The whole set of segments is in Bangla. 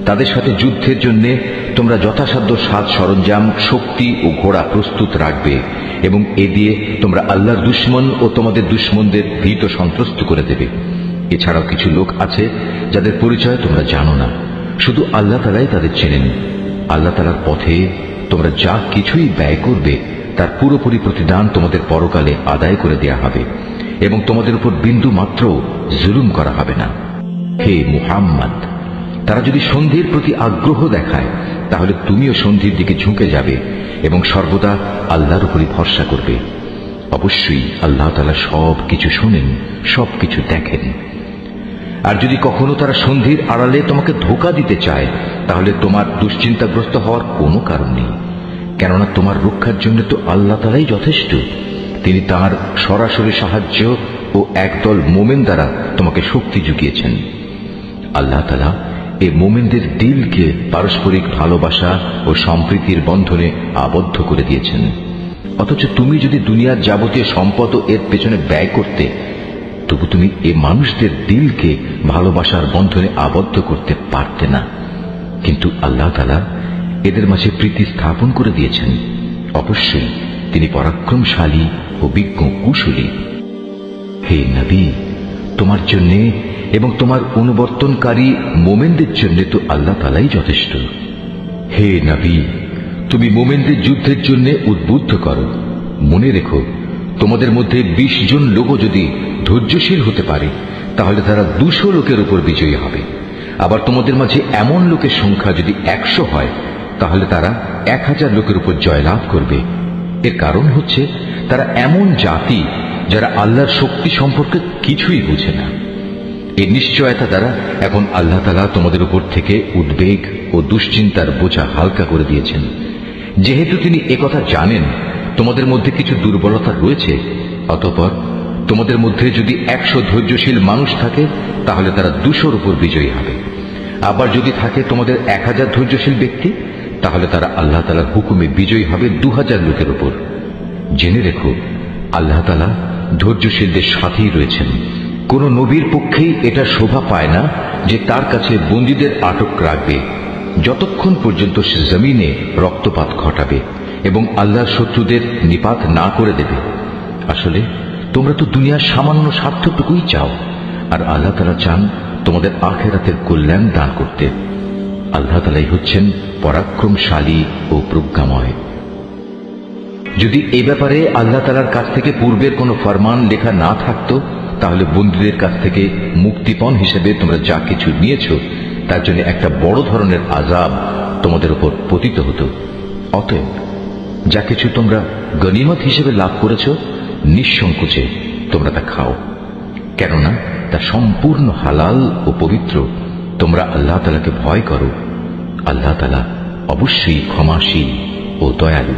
তাদের সাথে যুদ্ধের জন্য তোমরা যথাসাধ্য সাজ সরঞ্জাম, শক্তি ও ঘোড়া প্রস্তুত রাখবে এবং এ দিয়ে তোমরা আল্লাহর দুশমন ও তোমাদের দুশমনদের ভীত সন্ত্রস্ত করে দেবে। এছাড়াও কিছু লোক আছে যাদের পরিচয় তোমরা জানো না, শুধু আল্লাহ তাআলাই তাদের চেনেন। আল্লাহ তাআলার পথে তোমরা যা কিছুই ব্যয় করবে তার পুরোপুরি প্রতিদান তোমাদের পরকালে আদায় করে দেয়া হবে এবং তোমাদের উপর বিন্দু মাত্র জুলুম করা হবে না। হে মুহাম্মদ, তারা যদি সন্ধির প্রতি আগ্রহ দেখায় তাহলে তুমিও সন্ধির দিকে ঝুঁকে যাবে এবং সর্বদা আল্লাহর উপরই ভরসা করবে। অবশ্যই আল্লাহ তাআলা সব কিছু শোনেন, সব কিছু দেখেন। আর যদি কখনো তারা সন্ধির আড়ালে তোমাকে ধোঁকা দিতে চায় তাহলে তোমার দুশ্চিন্তাগ্রস্ত হওয়ার কোনো কারণ নেই, কেননা তোমার রক্ষার জন্য তো আল্লাহ তাআলাই যথেষ্ট। তিনি তাঁর সরাসরি সাহায্য ও একদল মোমেন দ্বারা তোমাকে শক্তি জুগিয়েছেন। আল্লাহ তাআলা এই মোমেনদের দিলকে পারস্পরিক ভালোবাসা ও সম্প্রীতির বন্ধনে আবদ্ধ করে দিয়েছেন। অথচ তুমি যদি দুনিয়ার যাবতীয় সম্পদ এর পেছনে ব্যয় করতে, তবু তুমি এ মানুষদের দিলকে ভালোবাসার বন্ধনে আবদ্ধ করতে পারতে না। কিন্তু আল্লাহ তাআলা এদের মাঝে প্রীতি স্থাপন করে দিয়েছেন। অবশ্যই তিনি পরাক্রমশালী ও বিজ্ঞ কুশলী। হে নবী, তোমার জন্য এবং তোমার অনুবর্তনকারী মোমেনদের জন্য তো আল্লাহ তাআলাই যথেষ্ট। হে নবী, তুমি মোমেনদের যুদ্ধের জন্য উদ্বুদ্ধ করো। মনে রেখো, তোমাদের মধ্যে 20 জন লোকও যদি ধৈর্যশীল হতে পারে তাহলে তারা 200 লোকের উপর বিজয়ী হবে। আবার তোমাদের মাঝে এমন লোকের সংখ্যা যদি 100 হয় তাহলে তারা 1000 লোকের উপর জয়লাভ করবে। এর কারণ হচ্ছে তারা এমন জাতি যারা আল্লাহর শক্তি সম্পর্কে কিছুই বুঝে না। এই নিশ্চয়তা দ্বারা এখন আল্লাহ তাআলা তোমাদের উপর থেকে উদ্বেগ ও দুশ্চিন্তার বোঝা হালকা করে দিয়েছেন। যেহেতু তিনি একথা জানেন তোমাদের মধ্যে কিছু দুর্বলতা রয়েছে, অতঃপর তোমাদের মধ্যে যদি 100 ধৈর্যশীল মানুষ থাকে তাহলে তারা 200-র উপর বিজয়ী হবে। আবার যদি থাকে তোমাদের 1000 ধৈর্যশীল ব্যক্তি তাহলে তারা আল্লাহ তাআলার হুকুমে বিজয়ী হবে 2000 লোকের উপর। জেনে রেখো, আল্লাহ তাআলা ধৈর্যশীলদের সাথেই রয়েছেন। কোন নবীর পক্ষেই এটা শোভা পায় না যে তার কাছে বন্দীদের আটক রাখবে যতক্ষণ পর্যন্ত সে জমিনে রক্তপাত ঘটাবে এবং আল্লাহর শত্রুদের নিপাত না করে দেবে। আসলে তোমরা তো দুনিয়ার সামান্য স্বার্থটুকুই চাও, আর আল্লাহ তাআলা চান তোমাদের আখিরাতের কল্যাণ দান করতে। আল্লাহ তাআলাই হচ্ছেন পরাক্রমশালী ও প্রজ্ঞাময়। যদি এই ব্যাপারে আল্লাহ তাআলার কাছ থেকে পূর্বের কোনো ফরমান লেখা না থাকতো তাহলে বন্দীদের কাছ থেকে মুক্তিপণ হিসেবে তোমরা যা কিছু নিয়েছ তার জন্য একটা বড় ধরনের আযাব তোমাদের উপর পতিত হতো। অতএব যা কিছু তোমরা গনিমত হিসেবে লাভ করেছ নিঃসংকোচে তোমরা তা খাও, কেননা তা সম্পূর্ণ হালাল ও পবিত্র। তোমরা আল্লাহ তাআলাকে ভয় করো। আল্লাহ তাআলা অবশ্যই ক্ষমাশীল ও দয়ালু।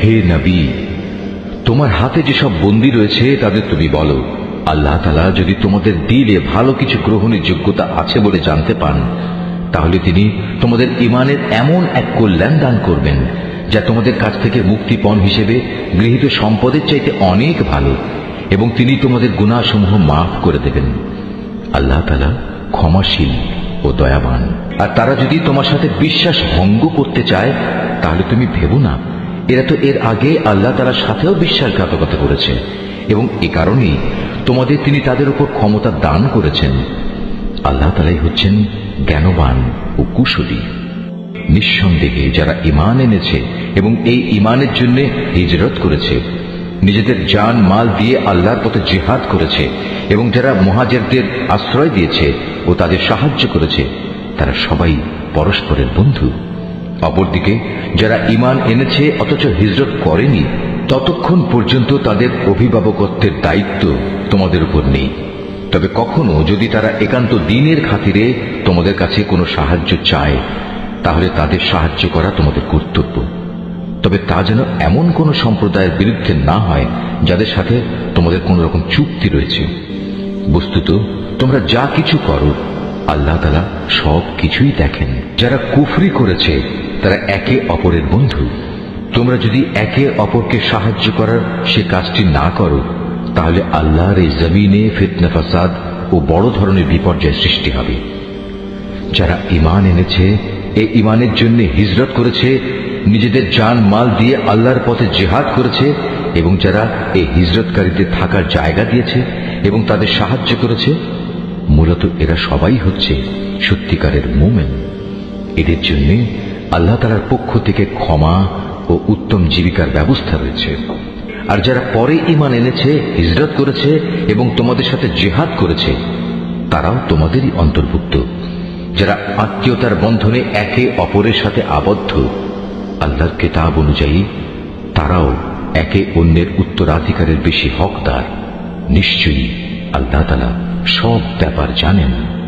হে নবী, তোমার হাতে যেসব বন্দী রয়েছে তাদের তুমি বলো, আল্লাহ তাআলা যদি তোমাদের দিলে ভালো কিছু গ্রহণের যোগ্যতা আছে বলে জানতে পান তাহলে তিনি তোমাদের ঈমানের এমন এক কল্যাণ দান করবেন যা তোমাদের কাছ থেকে মুক্তিপণ হিসেবে গৃহীত সম্পদের চাইতে অনেক ভালো, এবং তিনি তোমাদের গুনাহসমূহ মাফ করে দেবেন। আল্লাহ তাআলা ক্ষমাশীল ও দয়াবান। আর তারা যদি তোমার সাথে বিশ্বাস ভঙ্গ করতে চায় তাহলে তুমি ভেবো না, এরা তো এর আগে আল্লাহ তাআলার সাথেও বিশ্বাসঘাতকতা করেছে এবং এ কারণেই তোমাদের তিনি তাদের উপর ক্ষমতা দান করেছেন। আল্লাহ তাআলাই হচ্ছেন জ্ঞানবান ও কুশলী। নিঃসন্দেহে যারা ঈমান এনেছে এবং এই ঈমানের জন্য হিজরত করেছে, নিজেদের জান মাল দিয়ে আল্লাহর পথে জিহাদ করেছে এবং যারা মুহাজিরদের আশ্রয় দিয়েছে ও তাদের সাহায্য করেছে, তারা সবাই পরস্পরের বন্ধু। অপরদিকে যারা ঈমান এনেছে অথচ হিজরত করেনি, ততক্ষণ পর্যন্ত তাদের অভিভাবকত্বের দায়িত্ব তোমাদের উপর নেই। তবে কখনো যদি তারা একান্ত দ্বীনের খাতিরে তোমাদের কাছে কোনো সাহায্য চায় তাহলে তাদের সাহায্য করা তোমাদের কর্তব্য। তবে তা যেন এমন কোন সম্প্রদায়ের বিরুদ্ধে না হয় যাদের সাথে তোমাদের কোন রকম চুক্তি রয়েছে। বস্তুত তোমরা যা কিছু করো আল্লাহ তাআলা সব কিছুই দেখেন। যারা কুফরি করেছে তারা একে অপরের বন্ধু। তোমরা যদি একে অপরকে সাহায্য করার সে কাজটি না করো তাহলে আল্লাহর এই জমিনে ফিতনা ফাসাদ ও বড় ধরনের বিপর্যয় সৃষ্টি হবে। যারা ঈমান এনেছে, এই ঈমানের জন্য হিজরত করেছে, নিজেদের জান মাল দিয়ে আল্লাহর পথে জিহাদ করেছে, এবং যারা এই হিজরতকারীদের থাকার জায়গা দিয়েছে এবং তাদের সাহায্য করেছে, মূলত এরা সবাই হচ্ছে সত্যিকারের মুমিন। এদের জন্য আল্লাহ তাআলার পক্ষ থেকে ক্ষমা ও উত্তম জীবিকার ব্যবস্থা রয়েছে। আর যারা পরে ঈমান এনেছে, হিজরত করেছে এবং তোমাদের সাথে জিহাদ করেছে, তারাও তোমাদেরই অন্তর্ভুক্ত। যারা আত্মীয়তার বন্ধনে একে অপরের সাথে আবদ্ধ, আল্লাহর কিতাব অনুযায়ী তারাও একে অন্যের উত্তরাধিকারের বেশি হকদার। নিশ্চয়ই আল্লাহ তাআলা সব ব্যাপার জানেন।